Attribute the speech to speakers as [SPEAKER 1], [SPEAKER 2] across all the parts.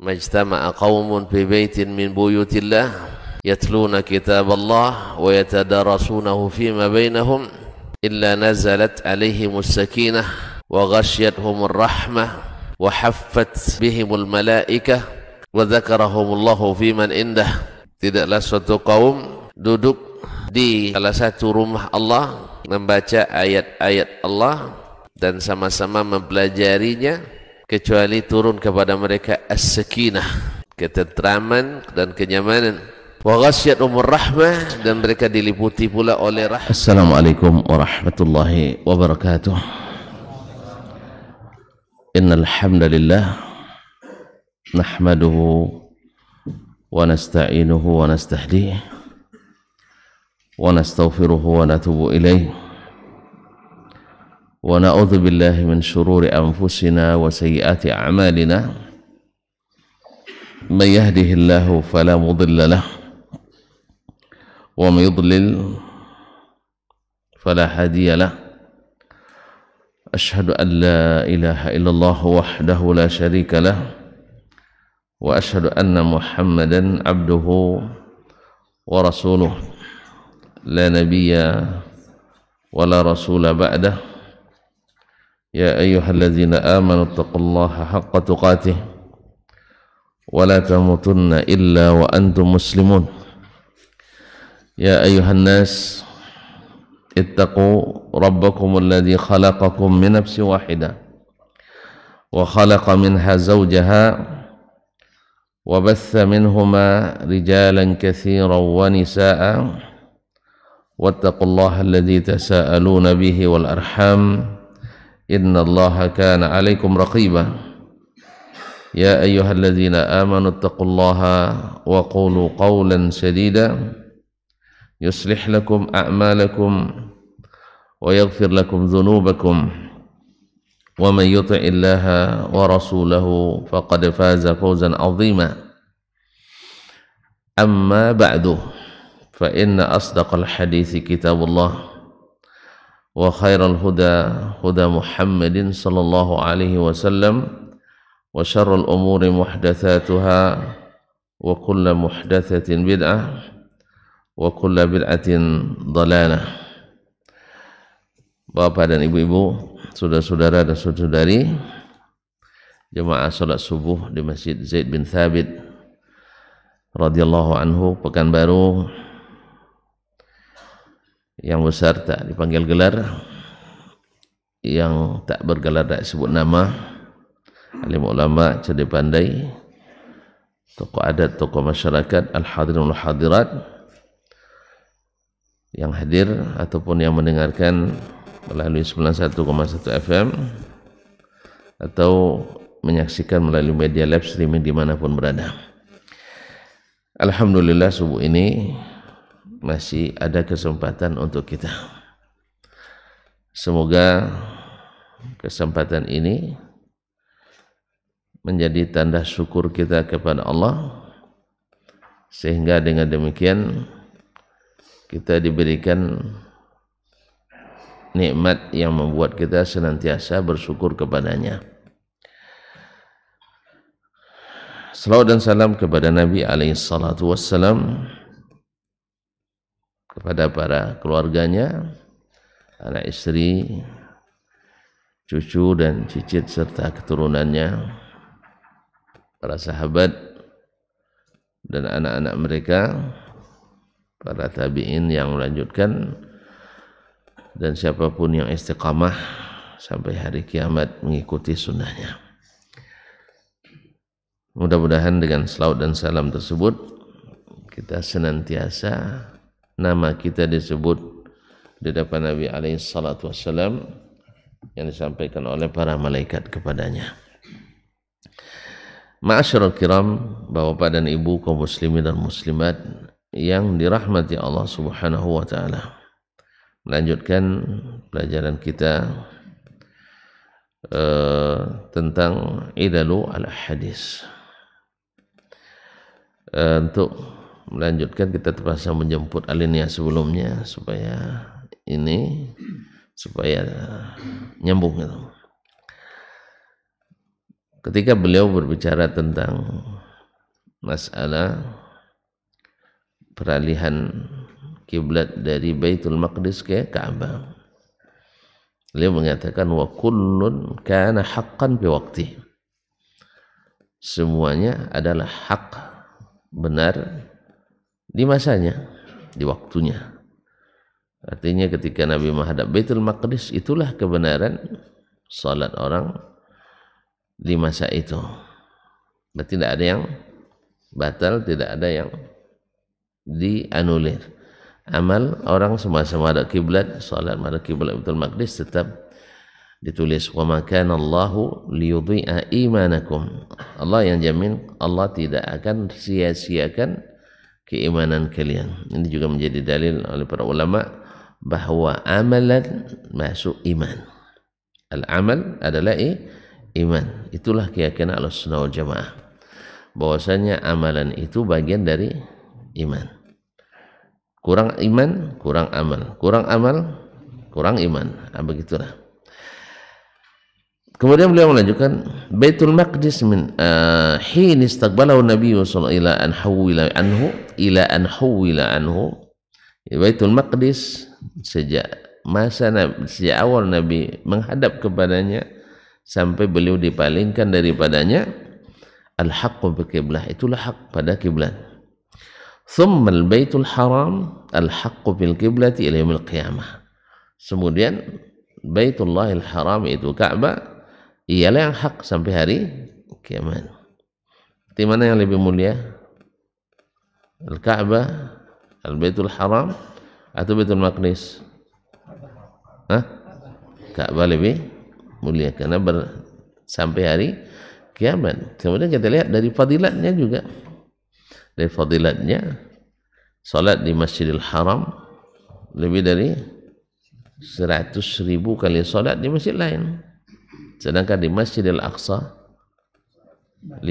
[SPEAKER 1] majtama'a qaumun fi baitin min buyutillah yatluna kitaballah wa yatadarasunahu fima bainahum illa nazalat alaihimus sakinah wa ghasyiyatuhumur rahmah wa haffat bihimul malaikah wa dzakarahumullahu fiman indah. Tidaklah suatu kaum duduk di salah satu rumah Allah membaca ayat-ayat Allah dan sama-sama mempelajarinya kecuali turun kepada mereka as-sakinah, ketentraman dan kenyamanan, wa ghasyiyatuhumur rahmah, dan mereka diliputi pula oleh rahmat.
[SPEAKER 2] Assalamualaikum warahmatullahi wabarakatuh. Innal hamdalillah nahmaduhu wa nasta'inuhu wa nastahdihi wa nastaghfiruhu wa natubu ilayh wa na'udzu billahi min shururi anfusina wa sayyiati a'malina may yahdihillahu fala mudilla lahu wa may yudlil fala hadiya lahu. Ashhadu an la ilaha illallah wahdahu la syarika lah wa ashhadu anna Muhammadan abduhu wa rasuluh la nabiyya wa la rasula ba'dah. Ya ayyuhalladzina amanu taqullaha haqqa tuqatih wa la tamutunna illa wa antum muslimun. Ya ayyuhan nas ittaqu rabbakum alladhi khalaqakum min nafsin wahidah wa khalaqa minha zawjaha wa batha minhuma rijalan katsiran wa nisaa wattaqullaha alladhi tasaaluna bihi wal arham innallaha kana 'alaikum raqiba. Ya ayyuhalladzina amanu ittaqullaha wa qulu qawlan sadida yuslih lakum a'malakum wa yaghfir lakum dhunubakum wa man yuti'illaha wa rasulahu faqad faza fawzan 'azima. Amma ba'du, fa inna asdaqal hadithi kitabullah wa khairal huda huda Muhammadin sallallahu alaihi wasallam wa syarrul umuri muhdatsatuha wa kullu muhdatsatin bid'ah wa kullu bid'atin dhalalah. Bapak dan ibu-ibu, saudara-saudara dan saudari, jemaah salat subuh di Masjid Zaid bin Thabit radhiyallahu anhu Pekanbaru yang besar tak dipanggil gelar, yang tak bergelar tak sebut nama, alim ulama, cerdik pandai, tokoh adat, tokoh masyarakat, al-hadirin wal hadirat yang hadir ataupun yang mendengarkan melalui 91,1 FM atau menyaksikan melalui media live streaming dimanapun berada. Alhamdulillah subuh ini masih ada kesempatan untuk kita. Semoga kesempatan ini menjadi tanda syukur kita kepada Allah, sehingga dengan demikian kita diberikan nikmat yang membuat kita senantiasa bersyukur kepadanya. Salawat dan salam kepada Nabi alaihi salatu wassalam, kepada para keluarganya, anak istri, cucu dan cicit serta keturunannya, para sahabat dan anak-anak mereka, para tabi'in yang melanjutkan, dan siapapun yang istiqamah sampai hari kiamat mengikuti sunnahnya. Mudah-mudahan dengan salawat dan salam tersebut kita senantiasa nama kita disebut di depan Nabi alaihi salatu wassalam yang disampaikan oleh para malaikat kepadanya. Ma'asyiral kiram, bapak dan ibu kaum muslimin dan muslimat yang dirahmati Allah Subhanahu wa taala. Melanjutkan pelajaran kita tentang idalu al-hadis. Untuk melanjutkan kita terpaksa menjemput alinea sebelumnya supaya nyambung gitu. ketika beliau berbicara tentang masalah peralihan kiblat dari Baitul Maqdis ke Ka'bah, beliau mengatakan wa kullun kana haqqan bi waqti, semuanya adalah hak, benar di masanya, di waktunya. Artinya ketika Nabi menghadap Baitul Maqdis, itulah kebenaran salat orang di masa itu. Berarti tidak ada yang batal, tidak ada yang dianulir. Amal orang semasa menghadap kiblat, salat menghadap kiblat Baitul Maqdis tetap ditulis wa ma kana Allahu liyudhi'a imanakum. Allah yang jamin, Allah tidak akan sia-siakan keimanan kalian. Ini juga menjadi dalil oleh para ulama bahwa amalan masuk iman. Al-amal adalah iman. Itulah keyakinan Ahlussunnah wal Jamaah, bahwasanya amalan itu bagian dari iman. Kurang iman, kurang amal. Kurang amal, kurang iman. Begitulah. Kemudian beliau melanjutkan Baitul Maqdis min hin istaqbalahu Nabi sallallahu ila an huwila anhu. Baitul Maqdis sejak awal Nabi menghadap kepadanya sampai beliau dipalingkan daripadanya, al-haqqu bi qiblah, itulah hak pada kiblat. Thumma al-Baitul Haram al-haqqu bil qiblati ila yaumil qiyamah. Kemudian Baitullahil Haram itu Ka'bah ialah yang hak sampai hari kiamat. Di mana yang lebih mulia? Al-Ka'bah, Al-Baitul Haram atau Baitul Maqdis? Ka'bah lebih mulia karena sampai hari kiamat. Kemudian kita lihat dari fadilatnya juga. Dari fadilatnya, salat di Masjidil Haram lebih dari 100.000 kali salat di masjid lain. Sedangkan di Masjidil Aqsa 500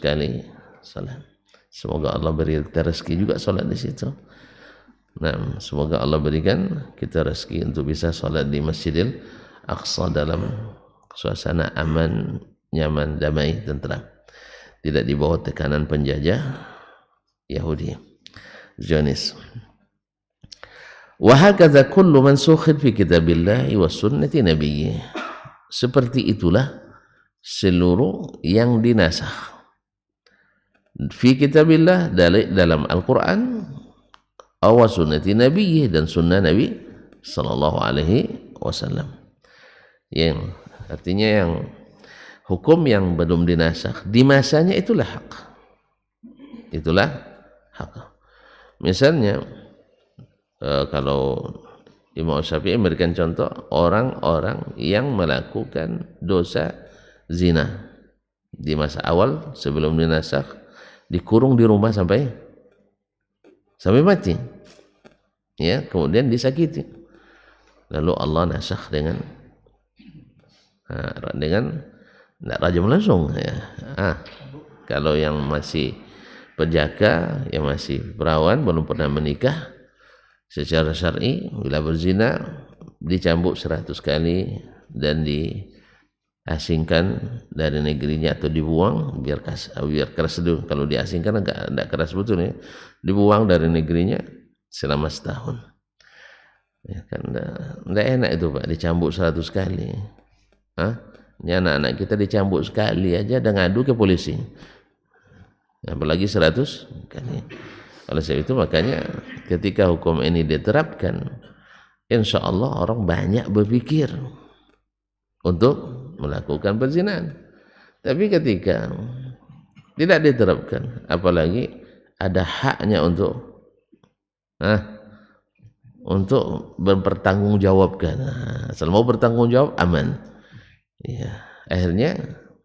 [SPEAKER 2] kali salat. Semoga Allah beri kita rezeki juga salat di situ. Nah, semoga Allah berikan kita rezeki untuk bisa salat di Masjidil Aqsa dalam suasana aman, nyaman, damai, tentram, tidak di bawah tekanan penjajah Yahudi, Zionis. Wa hakadha kullu mansukhin fi kitabillahi wa sunnati nabiyyi. Seperti itulah seluruh yang dinasakh fi kitabillah, dalam Al-Quran, aw sunnati nabiyyi, dan sunnah Nabi sallallahu alaihi wasallam. Yang artinya yang hukum yang belum dinasakh di masanya itulah hak. Itulah hak. Misalnya kalau Imam Syafi'i memberikan contoh orang-orang yang melakukan dosa zina di masa awal sebelum dinasakh, dikurung di rumah sampai mati, ya, kemudian disakiti, lalu Allah nasakh dengan rajam langsung, ya. Kalau yang masih perjaka, yang masih perawan, belum pernah menikah secara syar'i, bila berzina dicambuk 100 kali dan diasingkan dari negerinya atau dibuang, biar keras dulu. Kalau diasingkan enggak keras betul, ya. Dibuang dari negerinya selama setahun. Ya kan enggak enak itu, Pak, dicambuk 100 kali. Ini anak-anak kita dicambuk sekali aja dan ngadu ke polisi, apalagi 100 kali. Oleh sebab itu makanya ketika hukum ini diterapkan, insya Allah orang banyak berpikir untuk melakukan perzinahan. Tapi ketika tidak diterapkan, apalagi ada haknya untuk bertanggungjawabkan. Asal mau bertanggung jawab aman, ya, akhirnya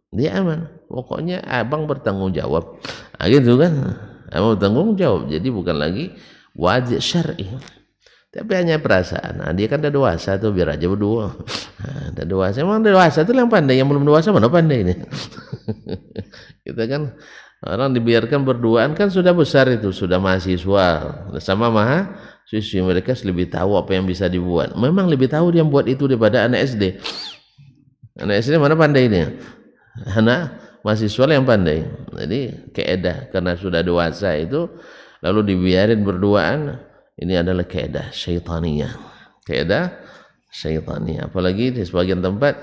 [SPEAKER 2] dia aman. Pokoknya abang bertanggung jawab, gitu kan. Abang bertanggung jawab, jadi bukan lagi wajib syar'i, tapi hanya perasaan. Dia kan udah dewasa tuh, biar aja berdua. Udah dewasa, emang dewasa itu yang pandai, yang belum dewasa mana pandai ini. Kita kan orang dibiarkan berduaan kan sudah besar itu, sudah mahasiswa sama mahasiswi, mereka lebih tahu apa yang bisa dibuat. Memang lebih tahu dia buat itu daripada anak SD. Anak SD mana pandai dia. Anak mahasiswa yang pandai. Jadi keedah karena sudah dewasa itu lalu dibiarin berduaan, ini adalah keedah syaitaniyah. Keedah syaitaniyah. Apalagi di sebagian tempat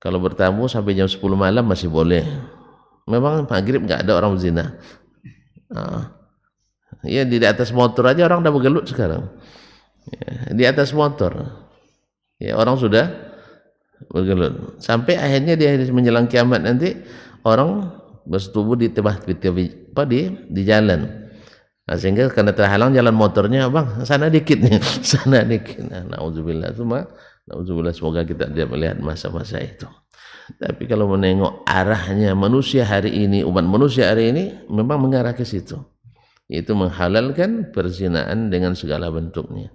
[SPEAKER 2] kalau bertamu sampai jam 10 malam masih boleh. Memang maghrib nggak ada orang zina. Ya di atas motor aja orang udah bergelut sekarang. Ya, di atas motor. Ya orang sudah bergelut. Sampai akhirnya di menjelang kiamat nanti orang bersetubuh di di jalan. Nah, sehingga karena terhalang jalan motornya, bang sana dikit nih, sana dikit. Nah, naudzubillah, semoga kita tidak melihat masa-masa itu. Tapi kalau menengok arahnya manusia hari ini, umat manusia hari ini memang mengarah ke situ. Itu menghalalkan perzinaan dengan segala bentuknya.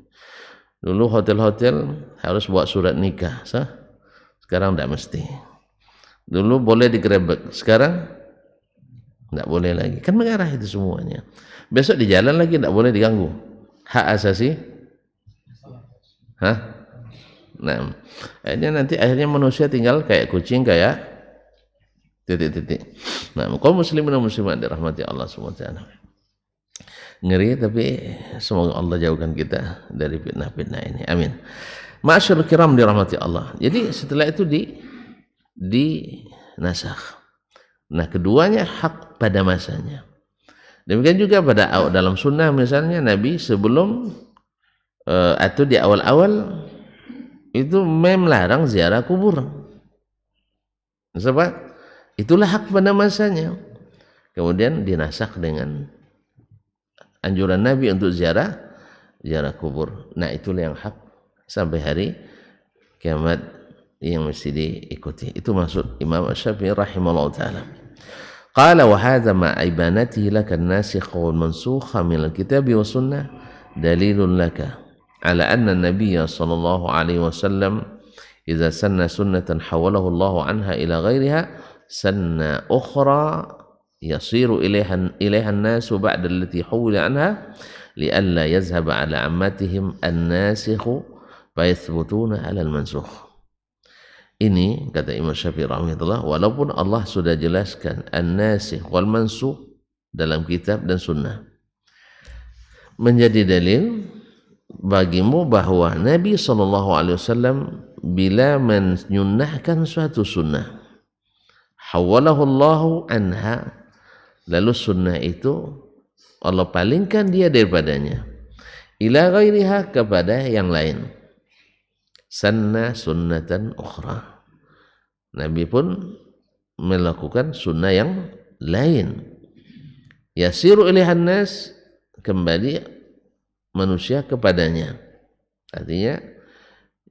[SPEAKER 2] Dulu hotel-hotel harus buat surat nikah, sekarang tidak mesti. Dulu boleh digerebek, sekarang tidak boleh lagi. Kan mengarah itu semuanya. Besok di jalan lagi tidak boleh diganggu. Hak asasi. Nah, akhirnya manusia tinggal kayak kucing, kayak titik-titik. Nah, kaum muslimin dan muslimat dirahmati Allah SWT. Ngeri, tapi semoga Allah jauhkan kita dari fitnah-fitnah ini. Amin. Ma'asyarul kiram dirahmati Allah. Jadi setelah itu dinasakh. Nah, keduanya hak pada masanya. Demikian juga pada dalam sunnah misalnya Nabi sebelum atau di awal-awal itu melarang ziarah kubur. Sebab itulah hak pada masanya. Kemudian dinasakh dengan anjuran Nabi untuk ziarah kubur. Nah, itulah yang hak sampai hari kiamat yang mesti diikuti. Itu maksud Imam Asy-Syafi'i rahimahullah taala. Qala wa hadza ma ibanatihi laka an-nasikh wal mansukh min al-kitab wa sunnah dalilun laka ala anna an-nabiy sallallahu alaihi wasallam idza sanna sunnatan hawalahu Allah anha ila ghairiha sanna ukhra yasiru ilaiha an-nas ba'da allati huwila anha li'alla yazhaba ala ammatihim an-nasikh fa yathbutuna ala al-mansukh. Ini kata Imam Syafi'i rahimahullah, walaupun Allah sudah jelaskan an-nasikh wal mansukh dalam kitab dan sunnah, menjadi dalil bagimu bahwa Nabi SAW bila menyunnahkan suatu sunnah, hawalahu Allahu anha, lalu sunnah itu Allah palingkan dia daripadanya, ila ghairiha, kepada yang lain, sanna sunnatan ukhra, Nabi pun melakukan sunnah yang lain, yasiru ilaihan nas, kembali manusia kepadanya. Artinya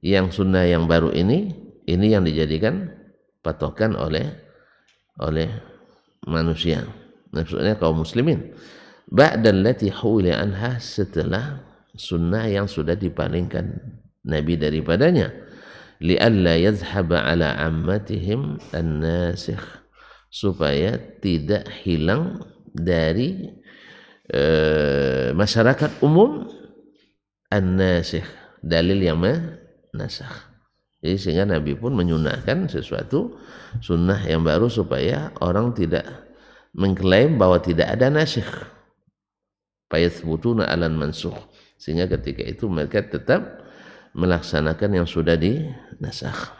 [SPEAKER 2] yang sunnah yang baru ini yang dijadikan patokan oleh manusia, maksudnya kaum muslimin, ba'dallati huwila anha, setelah sunnah yang sudah dipalingkan Nabi daripadanya, li'alla yazhaba ala ammatihim an-nasikh, supaya tidak hilang dari masyarakat umum an-nasikh, dalil yang menasakh. Jadi sehingga Nabi pun menyunahkan sesuatu sunnah yang baru supaya orang tidak mengklaim bahwa tidak ada nasikh, fayathbutuna alan mansukh, sehingga ketika itu mereka tetap melaksanakan yang sudah dinasakh.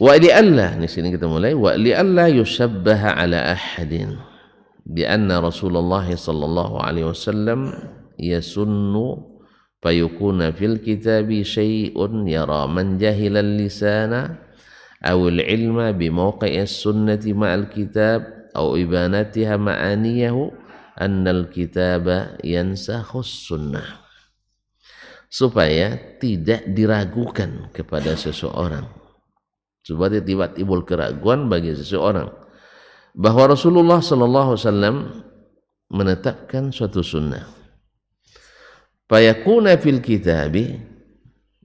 [SPEAKER 2] Wa li'alla, di sini kita mulai, wa li'alla yushabbaha ala ahadin bi anna Rasulullah sallallahu alaihi wasallam yasunnu fayukuna fil kitabi syai'un yara man jahila al-lisana aw al-ilma bi mawqi'i as-sunnati ma'al kitab aw ibanatiha ma'aniyahu anna al-kitaba yansakhu as-sunnah, supaya tidak diragukan kepada seseorang, supaya tidak timbul keraguan bagi seseorang bahwa Rasulullah sallallahu alaihi wasallam menetapkan suatu sunnah, fayakuna fil kitabi,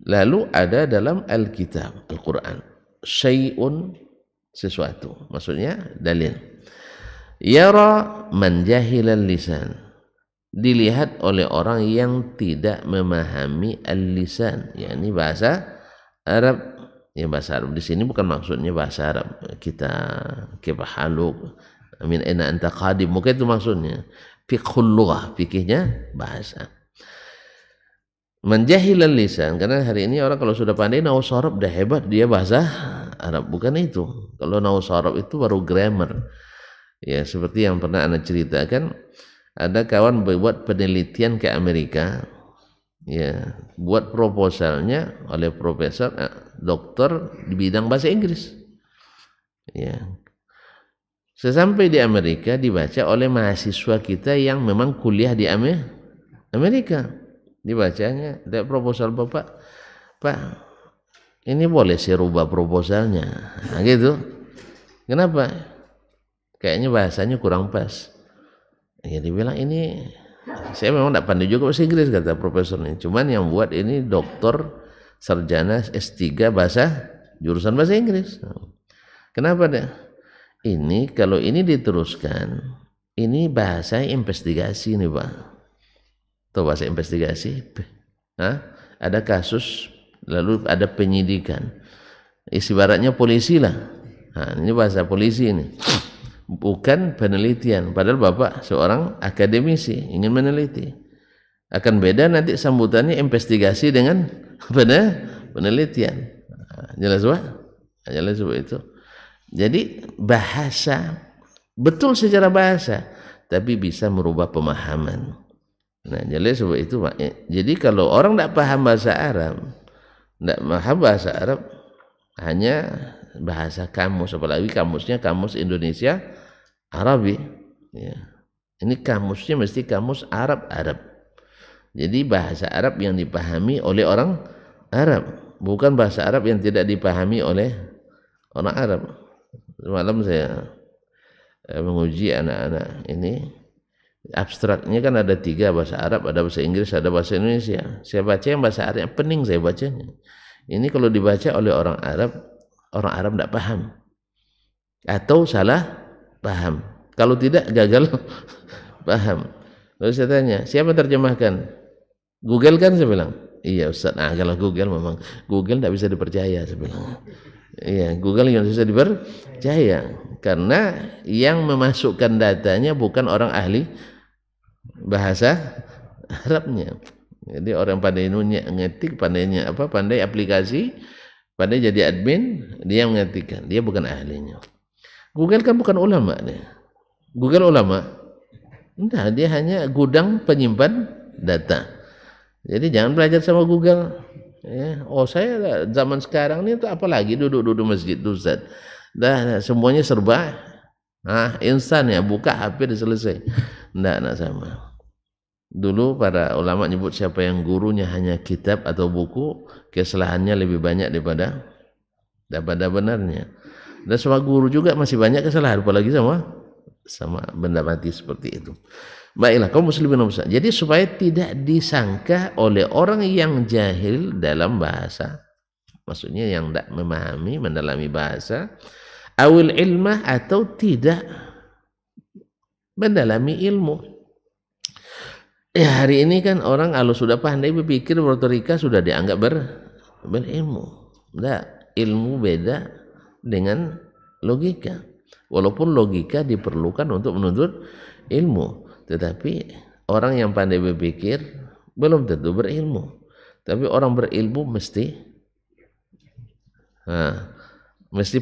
[SPEAKER 2] lalu ada dalam al-kitab, Al-Quran, syai'un, sesuatu, maksudnya dalil, yara man jahilal lisan, dilihat oleh orang yang tidak memahami al-lisan, yakni bahasa Arab, Ya bahasa Arab di sini bukan maksudnya bahasa Arab kita kebahaluk min aina anta qadim, bukan itu maksudnya. Fiqhul lughah, fikihnya bahasa. Menjahilal lisan, karena hari ini orang kalau sudah pandai nahwu sharaf dah hebat dia bahasa Arab, bukan itu. Kalau nahwu sharaf itu baru grammar. Ya seperti yang pernah Anda ceritakan, ada kawan buat penelitian ke Amerika. Ya, buat proposalnya oleh profesor dokter di bidang bahasa Inggris. Ya. Sesampai di Amerika dibaca oleh mahasiswa kita yang memang kuliah di Amerika. Dibacanya, ada proposal Bapak, Pak, ini boleh saya rubah proposalnya. Nah, gitu. Kenapa? Kayaknya bahasanya kurang pas. Ya dibilang ini, saya memang tidak pandai juga bahasa Inggris kata profesor ini. Cuman yang buat ini doktor sarjana S3 bahasa jurusan bahasa Inggris. Kenapa deh? Ini kalau ini diteruskan, ini bahasa investigasi nih Pak. Atau bahasa investigasi? Hah? Ada kasus, lalu ada penyidikan. Ibaratnya polisi lah. Nah, ini bahasa polisi ini. Bukan penelitian, padahal Bapak seorang akademisi ingin meneliti. Akan beda nanti sambutannya investigasi dengan penelitian. Jelas Pak? Jelas Pak itu. Jadi bahasa betul secara bahasa, tapi bisa merubah pemahaman. Nah, jelas Pak itu Pak. Jadi kalau orang tidak paham bahasa Arab, tidak paham bahasa Arab, hanya bahasa kamus, apalagi kamusnya kamus Indonesia Arabi. Ya. Ini kamusnya mesti kamus Arab. Jadi bahasa Arab yang dipahami oleh orang Arab, bukan bahasa Arab yang tidak dipahami oleh orang Arab. Semalam saya menguji anak-anak ini, abstraknya kan ada 3, bahasa Arab, ada bahasa Inggris, ada bahasa Indonesia. Saya baca yang bahasa Arab, yang pening saya bacanya. Ini kalau dibaca oleh orang Arab tidak paham atau salah paham. Kalau tidak gagal paham. Lalu saya tanya, siapa terjemahkan? Google kan, saya bilang. Iya Ustaz. Nah, kalau Google memang Google tidak bisa dipercaya, saya bilang. Iya, Google yang bisa dipercaya karena yang memasukkan datanya bukan orang ahli bahasa Arabnya. Jadi orang pandai ngetik, pandai aplikasi, pandai jadi admin, dia mengetikkan, dia bukan ahlinya. Google kan bukan ulama nih. Google ulama? Entah, dia hanya gudang penyimpan data. Jadi jangan belajar sama Google. Ya, saya zaman sekarang ini tuh apalagi duduk-duduk masjid Ustaz. Dah semuanya serba instan ya, buka HP udah selesai. Enggak sama. Dulu para ulama nyebut siapa yang gurunya hanya kitab atau buku, kesalahannya lebih banyak daripada benarnya. Dan semua guru juga masih banyak kesalahan, apalagi sama benda mati seperti itu. Baiklah kaum muslimin muslimat. Jadi supaya tidak disangka oleh orang yang jahil dalam bahasa, maksudnya yang tidak memahami, mendalami bahasa, awil ilmah atau tidak mendalami ilmu. Ya hari ini kan orang kalau sudah pandai berpikir berretorika sudah dianggap berilmu. Tidak, ilmu beda dengan logika. Walaupun logika diperlukan untuk menuntut ilmu, tetapi orang yang pandai berpikir belum tentu berilmu. Tapi orang berilmu mesti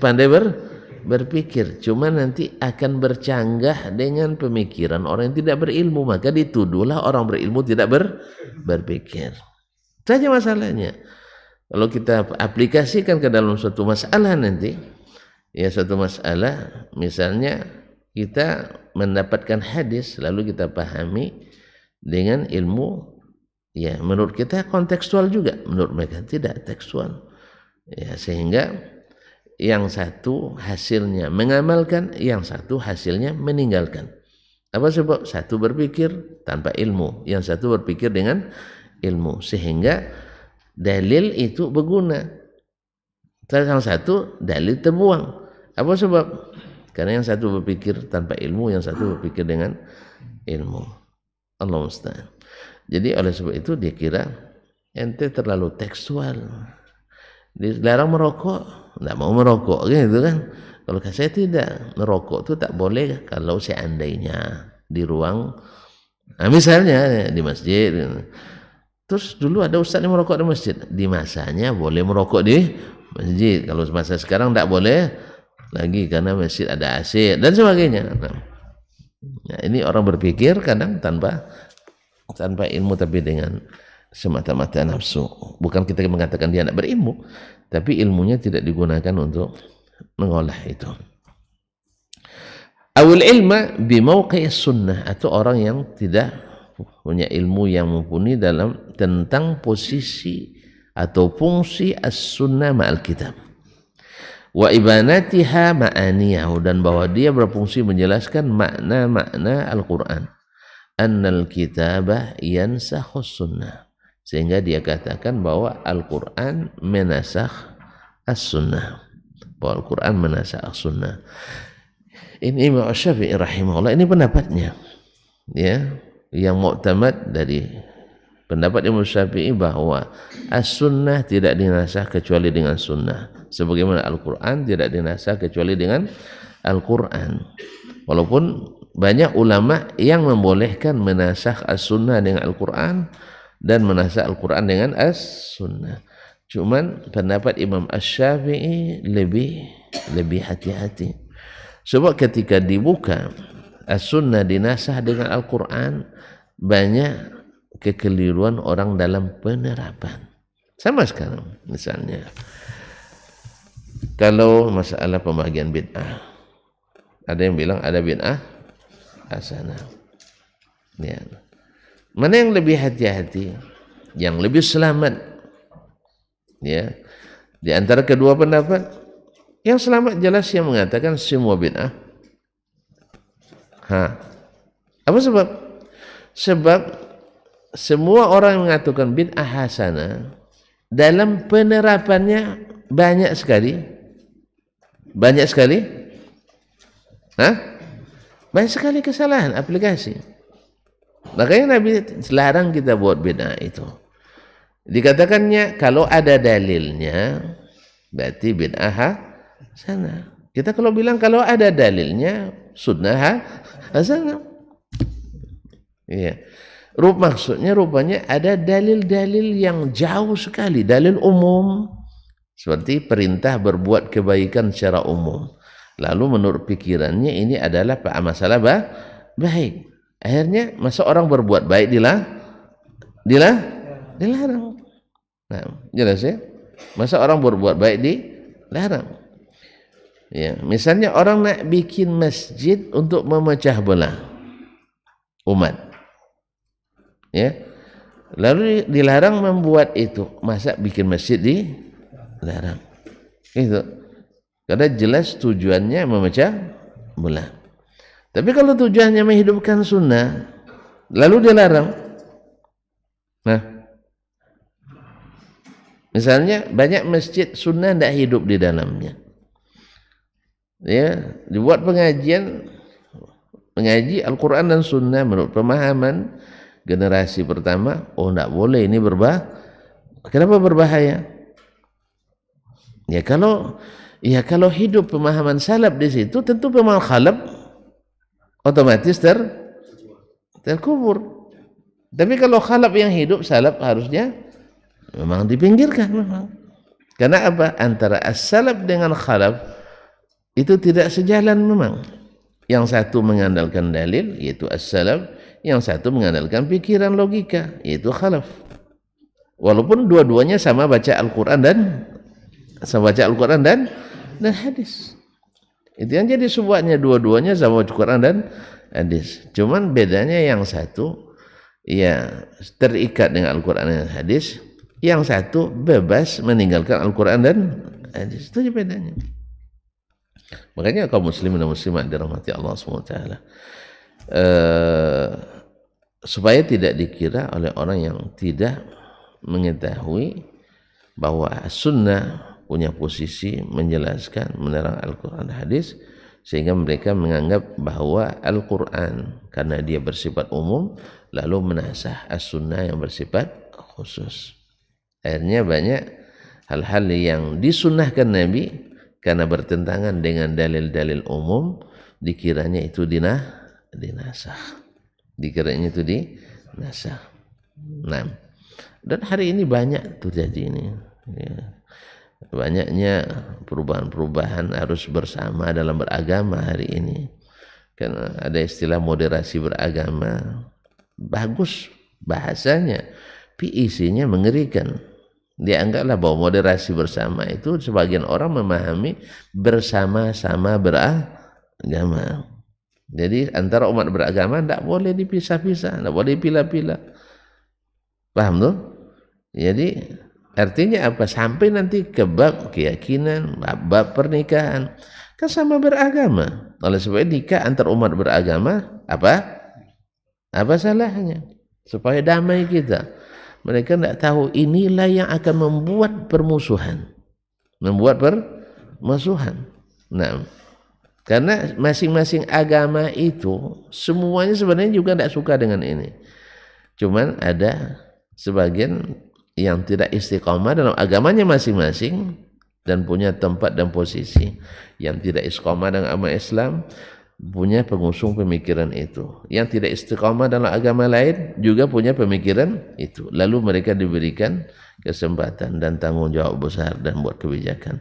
[SPEAKER 2] pandai berpikir. Cuma nanti akan bercanggah dengan pemikiran orang yang tidak berilmu, maka dituduhlah orang berilmu tidak berpikir. Saja masalahnya. Kalau kita aplikasikan ke dalam suatu masalah nanti, ya suatu masalah, misalnya kita mendapatkan hadis lalu kita pahami dengan ilmu, ya menurut kita kontekstual juga, menurut mereka tidak tekstual. Ya sehingga yang satu hasilnya mengamalkan, yang satu hasilnya meninggalkan. Apa sebab? Satu berpikir tanpa ilmu, yang satu berpikir dengan ilmu, sehingga dalil itu berguna. Yang satu dalil terbuang. Apa sebab? Karena yang satu berpikir tanpa ilmu, yang satu berpikir dengan ilmu. Allah musta'an. Jadi oleh sebab itu dia kira ente terlalu tekstual. Dilarang merokok, tidak mau merokok gitu kan. Kalau saya tidak, merokok itu tak boleh kalau seandainya di ruang, nah misalnya di masjid. Terus dulu ada ustaz yang merokok di masjid, di masanya boleh merokok di masjid. Kalau masa sekarang tidak boleh lagi karena masjid ada AC dan sebagainya. Nah, ini orang berpikir kadang tanpa ilmu tapi dengan semata-mata nafsu. Bukan kita mengatakan dia tidak berilmu, tapi ilmunya tidak digunakan untuk mengolah itu. Awal ilma bimauqi sunnah, atau orang yang tidak punya ilmu yang mumpuni dalam tentang posisi atau fungsi as-sunnah ma'al kitab wa ibanatiha ma'aniyahu, dan bahwa dia berfungsi menjelaskan makna-makna Al-Quran. Annal kitabah yansakhus sunnah, sehingga dia katakan bahwa Al-Quran menasakh as-sunnah, bahwa Al-Quran menasakh as-sunnah. Ini Imam Syafi'i rahimahullah, ini pendapatnya ya, yang mu'tamad dari pendapat Imam Syafi'i bahwa as-sunnah tidak dinasakh kecuali dengan sunnah, sebagaimana Al-Quran tidak dinasakh kecuali dengan Al-Quran. Walaupun banyak ulama yang membolehkan menasakh as-sunnah dengan Al-Quran dan menasakh Al-Quran dengan as-sunnah. Cuman pendapat Imam Asy-Syafi'i lebih hati-hati. Sebab ketika dibuka as-sunnah dinasakh dengan Al-Quran, banyak kekeliruan orang dalam penerapan. Sama sekarang misalnya kalau masalah pembagian bid'ah, ada yang bilang ada bid'ah hasanah ya. Mana yang lebih hati-hati, yang lebih selamat ya di antara kedua pendapat? Yang selamat jelas yang mengatakan semua bid'ah. Apa sebab? Sebab semua orang yang mengatakan bid'ah hasanah, dalam penerapannya banyak sekali. Banyak sekali kesalahan aplikasi. Makanya Nabi larang kita buat bid'ah itu. Dikatakannya kalau ada dalilnya berarti bid'ah hasanah. Kita kalau bilang kalau ada dalilnya sunnah hasanah. Iya. Maksudnya rupanya ada dalil-dalil yang jauh sekali, dalil umum seperti perintah berbuat kebaikan secara umum. Lalu menurut pikirannya ini adalah masalah baik. Akhirnya masa orang berbuat baik dilarang. Nah, jelas ya? Masa orang berbuat baik dilarang. Ya, misalnya orang nak bikin masjid untuk memecah belah umat. Ya. Lalu dilarang membuat itu. Masa bikin masjid dilarang? Itu. Karena jelas tujuannya memecah belah. Tapi kalau tujuannya menghidupkan sunnah, lalu dilarang. Nah, misalnya banyak masjid sunnah tidak hidup di dalamnya. Ya, dibuat pengaji Al-Quran dan Sunnah menurut pemahaman generasi pertama. Oh, tidak boleh, ini berbahaya. Kenapa berbahaya? Ya kalau hidup pemahaman salaf di situ, tentu pemahaman khalaf otomatis terkubur. Tapi kalau khalaf yang hidup, salaf harusnya memang dipinggirkan memang. Karena apa? Antara as-salaf dengan khalaf itu tidak sejalan memang. Yang satu mengandalkan dalil yaitu as-salaf, yang satu mengandalkan pikiran logika yaitu khalaf. Walaupun dua-duanya sama baca Al-Quran dan hadis. Itu yang jadi sebabnya dua-duanya sama baca Al-Quran dan hadis. Cuman bedanya yang satu ya terikat dengan Al-Quran dan hadis, yang satu bebas meninggalkan Al-Quran dan hadis. Itu aja bedanya. Makanya kaum muslimin dan muslimat dirahmati Allah SWT, supaya tidak dikira oleh orang yang tidak mengetahui bahwa sunnah punya posisi menjelaskan, menerang Al-Quran dan hadis, sehingga mereka menganggap bahwa Al-Quran karena dia bersifat umum lalu menasah as-sunnah yang bersifat khusus. Akhirnya banyak hal-hal yang disunnahkan Nabi karena bertentangan dengan dalil-dalil umum, dikiranya itu dinasakh. Dikiranya itu dinasakh. Nah, dan hari ini banyak terjadi ini. Ya. Banyaknya perubahan-perubahan harus bersama dalam beragama hari ini. Karena ada istilah moderasi beragama. Bagus bahasanya, tapi isinya mengerikan. Dia anggaplah bahwa moderasi bersama itu sebagian orang memahami bersama-sama beragama. Jadi antara umat beragama tidak boleh dipisah-pisah, tidak boleh pilah-pilah. Paham tuh? Jadi artinya apa? Sampai nanti ke bab keyakinan, bab pernikahan, kan sama beragama. Oleh sebab itu nikah antar umat beragama apa salahnya? Supaya damai kita. Mereka tidak tahu inilah yang akan membuat permusuhan. Membuat permusuhan. Nah, karena masing-masing agama itu semuanya sebenarnya juga tidak suka dengan ini. Cuman ada sebagian yang tidak istiqamah dalam agamanya masing-masing dan punya tempat dan posisi. Yang tidak istiqamah dengan agama Islam punya pengusung pemikiran itu. Yang tidak istiqamah dalam agama lain juga punya pemikiran itu. Lalu mereka diberikan kesempatan dan tanggung jawab besar dan buat kebijakan.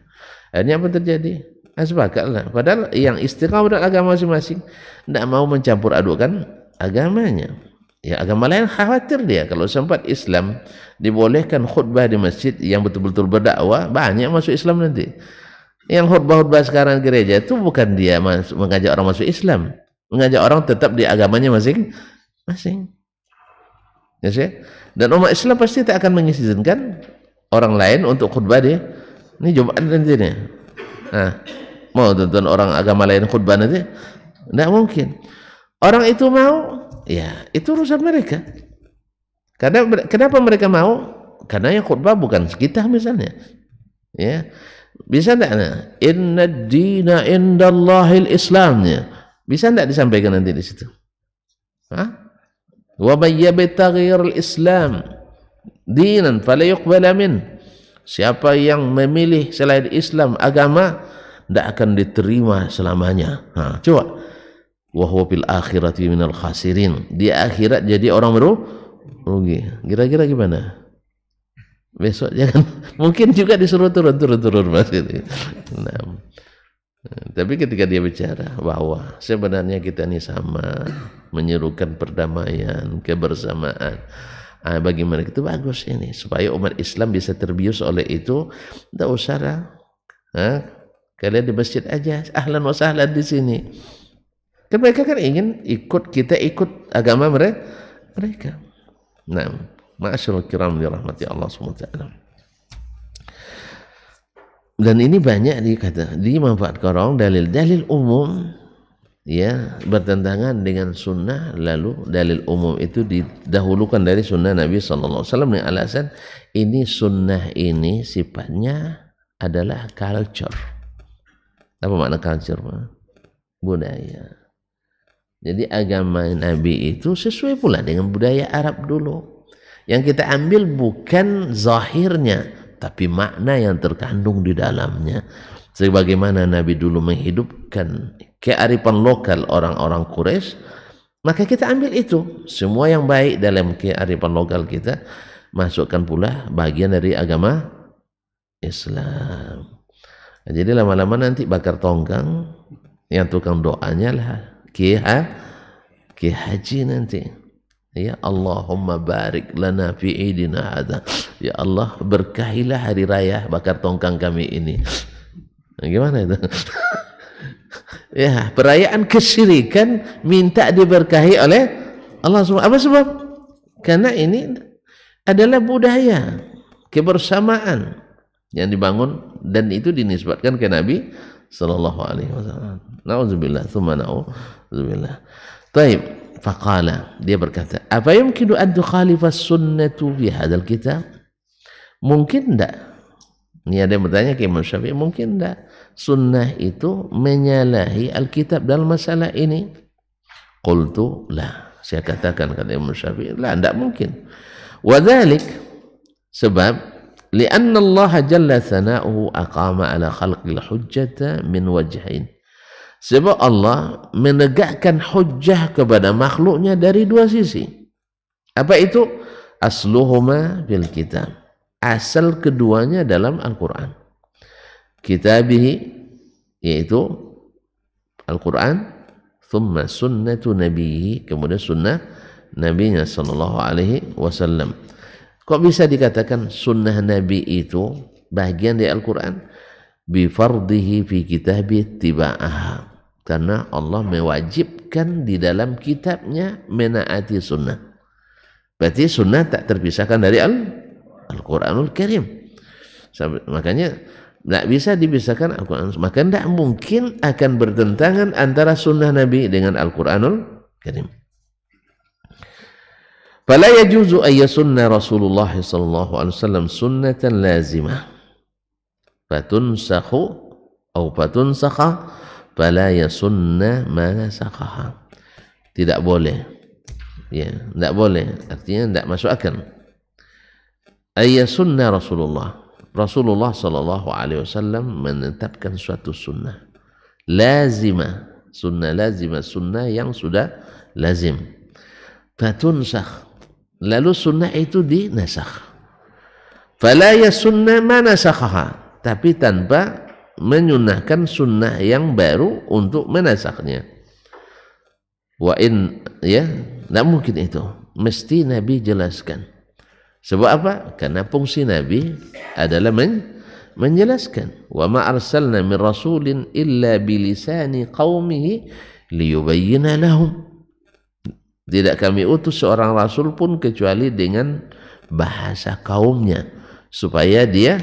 [SPEAKER 2] Akhirnya apa terjadi? Sepakatlah. Padahal yang istiqamah dalam agama masing-masing tidak mau mencampur adukan agamanya. Ya, agama lain khawatir dia kalau sempat Islam dibolehkan khutbah di masjid yang betul-betul berdakwah, banyak masuk Islam nanti. Yang khutbah-khutbah sekarang gereja itu bukan dia mengajak orang masuk Islam, mengajak orang tetap di agamanya masing-masing. Ya sih? Dan umat Islam pasti tak akan mengizinkan orang lain untuk khutbah dia. Ini Jumat nanti nih. Nah, mau tonton orang agama lain khutbah nanti? Tidak mungkin. Orang itu mau, ya itu urusan mereka. Karena kenapa mereka mau? Karena yang khutbah bukan kita misalnya. Ya. Bisa enggak? Inna ad-dina indallahil Islamnya. Bisa enggak disampaikan nanti di situ? Hah? Wa may yabtaghir al-Islam dinan fala yuqbala min. Siapa yang memilih selain Islam agama tidak akan diterima selamanya. Coba. Wa huwa fil akhirati minal khasirin. Di akhirat jadi orang rugi. Kira-kira gimana? Besok jangan, mungkin juga disuruh turun Mas gitu. Nah, tapi ketika dia bicara bahwa sebenarnya kita ini sama, menyerukan perdamaian, kebersamaan, bagi mereka itu bagus ini supaya umat Islam bisa terbius oleh itu. Tidak usah lah, kalian di masjid aja, ahlan wa sahlan di sini. Kan mereka kan ingin kita ikut agama mereka. Nah. Ma'asyiral kiram dirahmati Allah SWT. Dan ini banyak dimanfaatkan orang dalil-dalil umum ya bertentangan dengan sunnah, lalu dalil umum itu didahulukan dari sunnah Nabi SAW dengan alasan ini sunnah ini sifatnya adalah culture. Apa makna culture? Budaya. Jadi agama Nabi itu sesuai pula dengan budaya Arab dulu. Yang kita ambil bukan zahirnya, tapi makna yang terkandung di dalamnya. Sebagaimana Nabi dulu menghidupkan kearifan lokal orang-orang Quraisy, maka kita ambil itu. Semua yang baik dalam kearifan lokal kita, masukkan pula bagian dari agama Islam. Jadi lama-lama nanti bakar tongkang, yang tukang doanya lah Kiai Haji nanti. Ya Allahumma barik lana fi idina hadza. Ya Allah berkahilah hari raya bakar tongkang kami ini. Nah, gimana itu? Ya, perayaan kesyirikan minta diberkahi oleh Allah SWT. Apa sebab? Karena ini adalah budaya kebersamaan yang dibangun dan itu dinisbatkan ke Nabi sallallahu alaihi wasallam. Nauzubillah, tsumma nauzubillah. Baik. Faqala, dia berkata, apa yumkinu an tukhalifa sunnatu fi hadzal kitab? Mungkin enggak? Ini ada yang bertanya ke Imam Syafi'i, mungkin enggak sunnah itu menyalahi Alkitab dalam masalah ini? Qultu la, saya katakan kata Imam Syafi'i, la, enggak mungkin. Wa dzalik, sebab Lianna Allah jalla thana'uhu aqama ala khalqil hujjata min wajhain. Sebab Allah menegakkan hujjah kepada makhluknya dari dua sisi. Apa itu? Asluhuma fil kitab. Asal keduanya dalam Al-Quran. Kitabihi, yaitu Al-Quran, thumma sunnatu nabihi, kemudian sunnah nabinya sallallahu alaihi wasallam. Kok bisa dikatakan sunnah nabi itu bagian dari Al-Quran? Bifardihi fi kitabi ittiba'aha. Karena Allah mewajibkan di dalam kitabnya menaati sunnah. Berarti sunnah tak terpisahkan dari Al-Quranul Karim. Makanya tidak bisa dipisahkan Al-Quran. Maka tidak mungkin akan bertentangan antara sunnah Nabi dengan Al-Quranul Karim. Fala yajuzu an yasunna Rasulullah sallallahu alaihi wasallam sunnatan lazimah fatunsakhu atau fatunsakha fala yasunna ma nasakhaha. Tidak boleh. Ya, tidak boleh. Artinya tidak masuk akal. Ayasunna Rasulullah sallallahu alaihi wasallam menetapkan suatu sunnah lazimah, sunnah lazimah, sunnah yang sudah lazim. Fatunsakh, lalu sunnah itu dinasakh. Fala yasunna ma nasakhaha, tapi tanpa menyunnahkan sunnah yang baru untuk menasakhnya. Wa in, ya, tidak mungkin itu. Mesti Nabi jelaskan. Sebab apa? Karena fungsi Nabi adalah menjelaskan. Wa ma arsalna min rasulin illa bilisani qaumihi liyubayyana lahum. Tidak kami utus seorang rasul pun kecuali dengan bahasa kaumnya supaya dia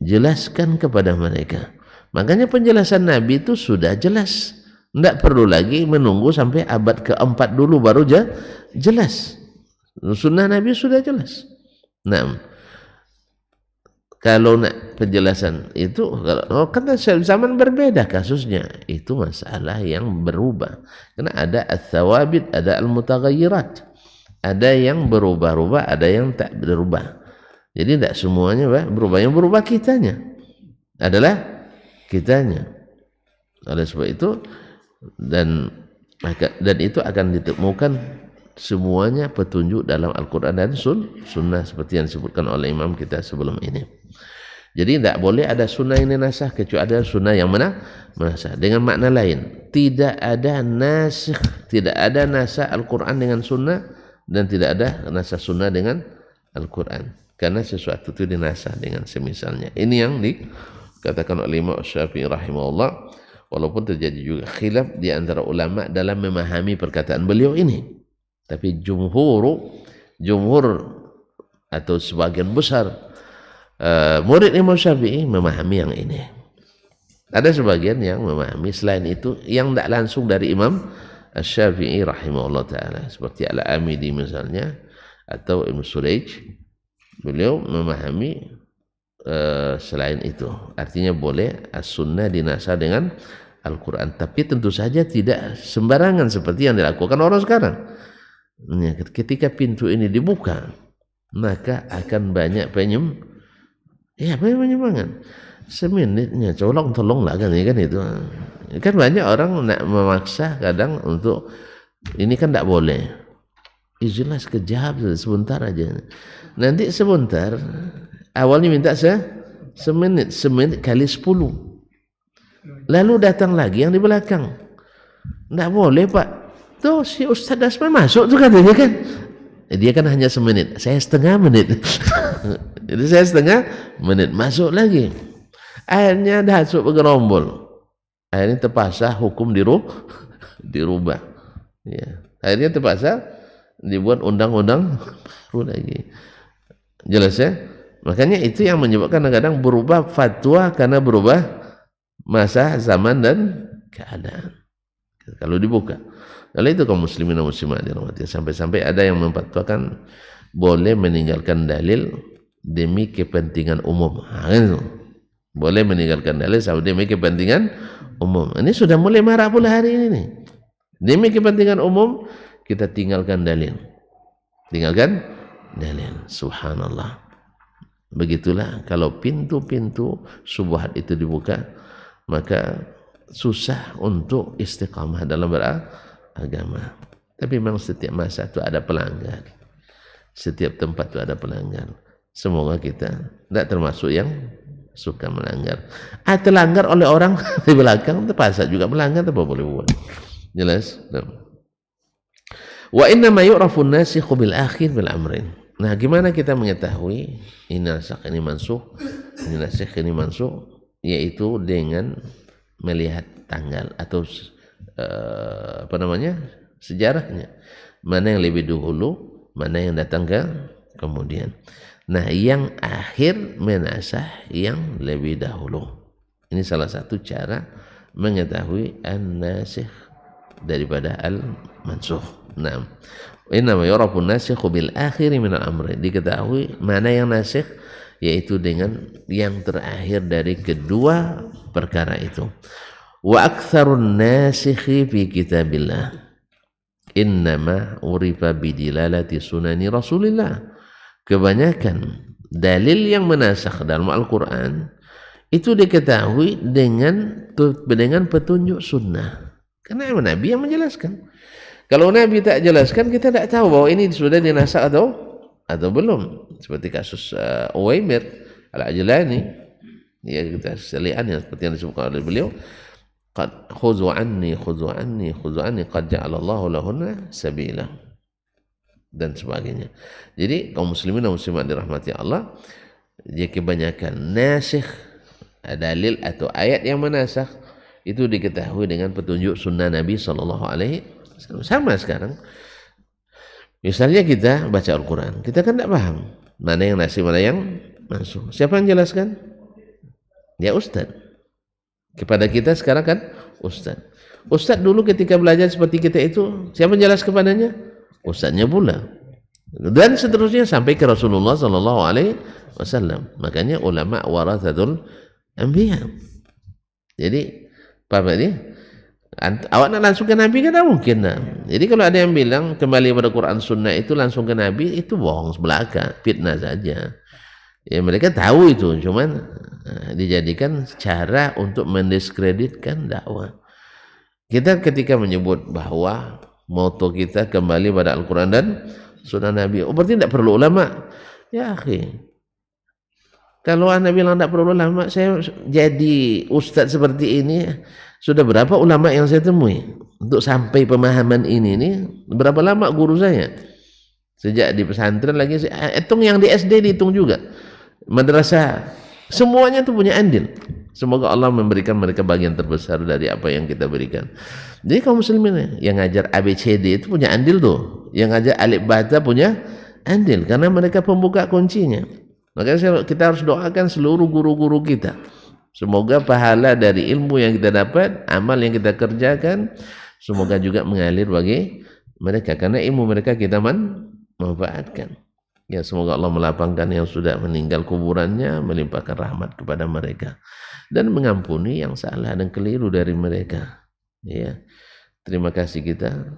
[SPEAKER 2] jelaskan kepada mereka. Makanya penjelasan Nabi itu sudah jelas. Tidak perlu lagi menunggu sampai abad keempat dulu baru jelas. Sunnah Nabi sudah jelas. Nah, kalau nak penjelasan itu, kan zaman berbeda kasusnya, itu masalah yang berubah. Karena ada al-thawabit, ada al-mutaghayyirat, ada yang berubah-ubah, ada yang tak berubah. Jadi tidak semuanya berubah. Yang berubah kitanya adalah kitanya. Oleh sebab itu, dan itu akan ditemukan semuanya petunjuk dalam Al-Quran dan sunnah seperti yang disebutkan oleh imam kita sebelum ini. Jadi tidak boleh ada sunnah yang nasakh kecuali ada sunnah yang menasakh. Dengan makna lain, tidak ada nasikh, tidak ada nasakh Al-Quran dengan sunnah dan tidak ada nasakh sunnah dengan Al-Quran. Karena sesuatu itu dinasakh dengan semisalnya. Ini yang dikatakan oleh Imam Syafi'i rahimahullah. Walaupun terjadi juga khilaf di antara ulama dalam memahami perkataan beliau ini. Tapi jumhur atau sebagian besar murid Imam Syafi'i memahami yang ini. Ada sebagian yang memahami selain itu yang tidak langsung dari Imam Syafi'i rahimahullah ta'ala. Seperti Al-Amidi misalnya atau Ibn Surayj. Beliau memahami selain itu. Artinya boleh as-sunnah dinasakh dengan Al-Quran. Tapi tentu saja tidak sembarangan seperti yang dilakukan orang sekarang. Ketika pintu ini dibuka, maka akan banyak penyimpangan. Seminitnya tolong lah kan itu. Kan banyak orang nak memaksa kadang untuk ini kan tidak boleh. Jelas kejap sebentar aja. Nanti sebentar, awalnya minta semenit kali 10. Lalu datang lagi yang di belakang. Tidak boleh Pak. Tuh si Ustaz Dasman masuk tuh katanya kan. Dia kan hanya semenit, saya setengah menit. Jadi saya setengah menit masuk lagi. Akhirnya masuk bergerombol. Akhirnya terpaksa hukum dirubah. Ya. Akhirnya terpaksa dibuat undang-undang baru lagi. Jelas ya? Makanya itu yang menyebabkan kadang-kadang berubah fatwa karena berubah masa, zaman dan keadaan. Kalau dibuka. Kalau itu kaum muslimin dan muslimat dirahmati, sampai-sampai ada yang memfatwakan boleh meninggalkan dalil demi kepentingan umum. Itu. Boleh meninggalkan dalil demi kepentingan umum. Ini sudah mulai marah pula hari ini nih. Demi kepentingan umum kita tinggalkan dalil. Tinggalkan dalil. Subhanallah. Begitulah kalau pintu-pintu syubhat itu dibuka, maka susah untuk istiqamah dalam beragama. Tapi memang setiap masa itu ada pelanggar, setiap tempat itu ada pelanggar. Semoga kita tidak termasuk yang suka melanggar. Terlanggar oleh orang di belakang, terpaksa juga melanggar, apa boleh buat. Jelas? Wa inna ma yu'rafu an-nasikhu bil akhir bil amrin. Nah, gimana kita mengetahui ini nasikh ini mansukh, ini nasikh ini mansukh? Yaitu dengan melihat tanggal atau sejarahnya. Mana yang lebih dahulu, mana yang datang kemudian. Nah, yang akhir menasah yang lebih dahulu. Ini salah satu cara mengetahui an-nasikh daripada al-mansukh. Nah, innama yurafu an-nasikhu bil akhir min al-amri. Diketahui mana yang nasikh, yaitu dengan yang terakhir dari kedua perkara itu. Wa aktsarun nasikhi fi kitabillah innama urifa bidilalati sunani Rasulillah. Kebanyakan dalil yang menasakh dalam Al-Quran itu diketahui dengan petunjuk sunnah, karena Nabi yang menjelaskan. Kalau Nabi tak jelaskan, kita tidak tahu bahwa ini sudah dinasakh atau belum. Seperti kasus Uwaimir Al-Ajlani, ya, kita seliannya seperti yang disebutkan oleh beliau, qad khudhu anni qad ja'alallahu lahunna sabila, dan sebagainya. Jadi kaum muslimin dan muslimat dirahmati Allah, dia kebanyakan nasikh dalil atau ayat yang menasakh itu diketahui dengan petunjuk sunnah Nabi sallallahu alaihi wasallam. Sama sekarang, misalnya kita baca Al-Quran, kita kan tidak paham mana yang nasikh mana yang mansukh. Siapa yang jelaskan? Ya Ustaz. Kepada kita sekarang kan Ustaz. Ustaz dulu ketika belajar seperti kita itu, siapa yang jelas kepadanya? Ustaznya pula. Dan seterusnya sampai ke Rasulullah sallallahu alaihi wasallam. Makanya ulama warathatul anbiya. Jadi apa ini? Awak nak langsung ke Nabi kan tak mungkin. Jadi kalau ada yang bilang kembali pada Quran Sunnah itu langsung ke Nabi, itu bohong belaka, fitnah saja. Ya, mereka tahu itu, cuman dijadikan cara untuk mendiskreditkan dakwah. Kita ketika menyebut bahwa moto kita kembali pada Al-Quran dan Sunnah Nabi, berarti tidak perlu ulama. Ya akhi, kalau anda bilang tidak perlu ulama, saya jadi ustadz seperti ini, sudah berapa ulama yang saya temui untuk sampai pemahaman ini berapa lama guru saya sejak di pesantren lagi, hitung yang di SD dihitung juga, madrasah, semuanya itu punya andil. Semoga Allah memberikan mereka bagian terbesar dari apa yang kita berikan. Jadi kaum muslimin yang ngajar ABCD itu punya andil tuh, yang ngajar alif bata punya andil, karena mereka pembuka kuncinya. Makanya kita harus doakan seluruh guru-guru kita, semoga pahala dari ilmu yang kita dapat, amal yang kita kerjakan, semoga juga mengalir bagi mereka, karena ilmu mereka kita manfaatkan. Ya, semoga Allah melapangkan yang sudah meninggal kuburannya, melimpahkan rahmat kepada mereka, dan mengampuni yang salah dan keliru dari mereka. Ya, terima kasih, kita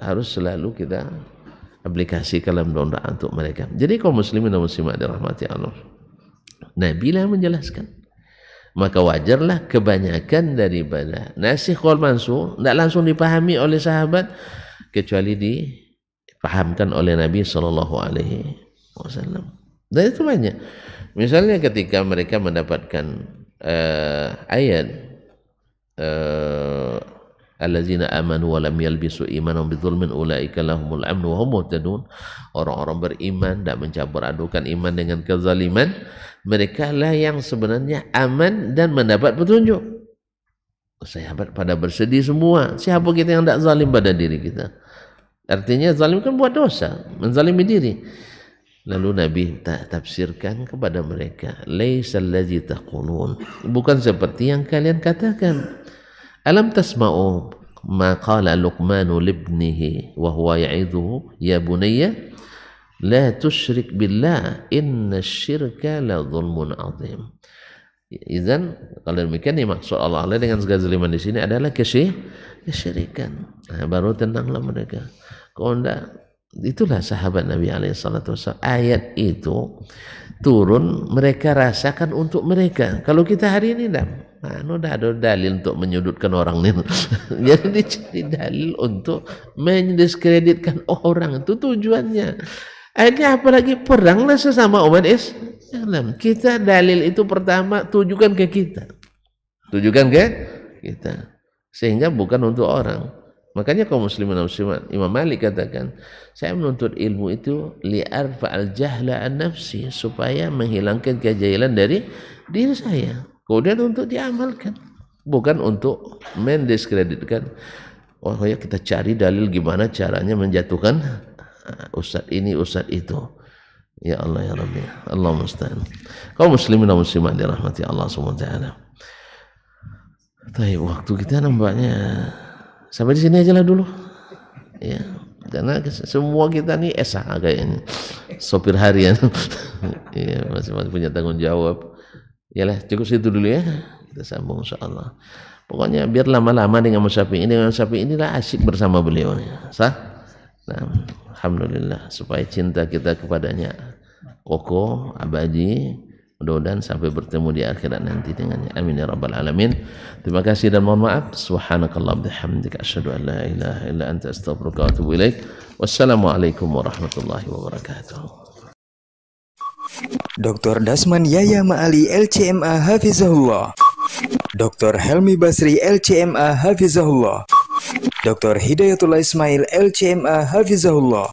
[SPEAKER 2] harus selalu kita aplikasikan dalam doa untuk mereka. Jadi kaum muslimin dan muslimat dirahmati Allah, Nabi lah menjelaskan, maka wajarlah kebanyakan daripada nasikh wal mansukh tidak langsung dipahami oleh sahabat, kecuali dipahamkan oleh Nabi sallallahu alaihi wasallam. Dan itu banyak. Misalnya ketika mereka mendapatkan ayat allazina amanu wa lam yalbisu imanahum bidzulmin ulaika lahumul amnu wa hum muhtadun, orang-orang beriman tidak mencampur adukan iman dengan kezaliman, mereka lah yang sebenarnya aman dan mendapat petunjuk. Sahabat pada bersedih semua, siapa kita yang tidak zalim pada diri kita? Artinya zalim kan buat dosa, menzalimi diri. Lalu Nabi tafsirkan kepada mereka, laisal ladzi taqulun, bukan seperti yang kalian katakan. Alam tasma'u ma qala Luqmanu libnihi wa huwa ya'idhuhu ya bunayya la tusyrik billah inna syirka la zulmun azim. Izan, kalau demikian maksud Allah dengan segala zaliman di sini adalah kesyirikan. Nah, baru tenanglah mereka. Kalau enggak, Itulah sahabat Nabi SAW. Ayat itu turun, mereka rasakan untuk mereka. Kalau kita hari ini udah ada dalil untuk menyudutkan orang ini. Jadi dicari dalil untuk mendiskreditkan orang, itu tujuannya. Akhirnya apalagi peranglah sesama umat Islam. Kita dalil itu pertama tujukan ke kita. Tujukan ke kita. Sehingga bukan untuk orang. Makanya kaum muslimin dan muslimat, Imam Malik katakan, saya menuntut ilmu itu li'arfa'al jahla an nafsi, supaya menghilangkan kejahilan dari diri saya. Kemudian untuk diamalkan, bukan untuk mendiskreditkan. Oh ya, kita cari dalil gimana caranya menjatuhkan ustaz ini, ustaz itu. Ya Allah ya Rabbi, Allah musta'an. Kaum muslimin dan muslimat dirahmati Allah Subhanahu wa taala. Tapi waktu kita nampaknya sampai di sini aja lah dulu, ya, karena semua kita nih SH kayaknya, sopir harian, ya, masing-masing punya tanggung jawab. Yalah, cukup situ dulu ya, kita sambung insyaallah. Pokoknya biar lama-lama dengan Syafi'i inilah asyik bersama beliau, ya. Sah? Nah, alhamdulillah, supaya cinta kita kepadanya kokoh, abadi. Mudah-mudahan sampai bertemu di akhirat nanti dengannya. Amin ya rabbal alamin. Terima kasih dan mohon maaf. Subhanakallah bihamdika asyhadu an la ilaha illa anta astaghfiruka wa atubu ilaik. Wassalamualaikum warahmatullahi wabarakatuh.
[SPEAKER 3] Dr. Dasman Yaya Ma'ali LCMA Hafizahullah, Dr. Helmi Basri LCMA Hafizahullah, Dr. Hidayatullah Ismail LCMA Hafizahullah.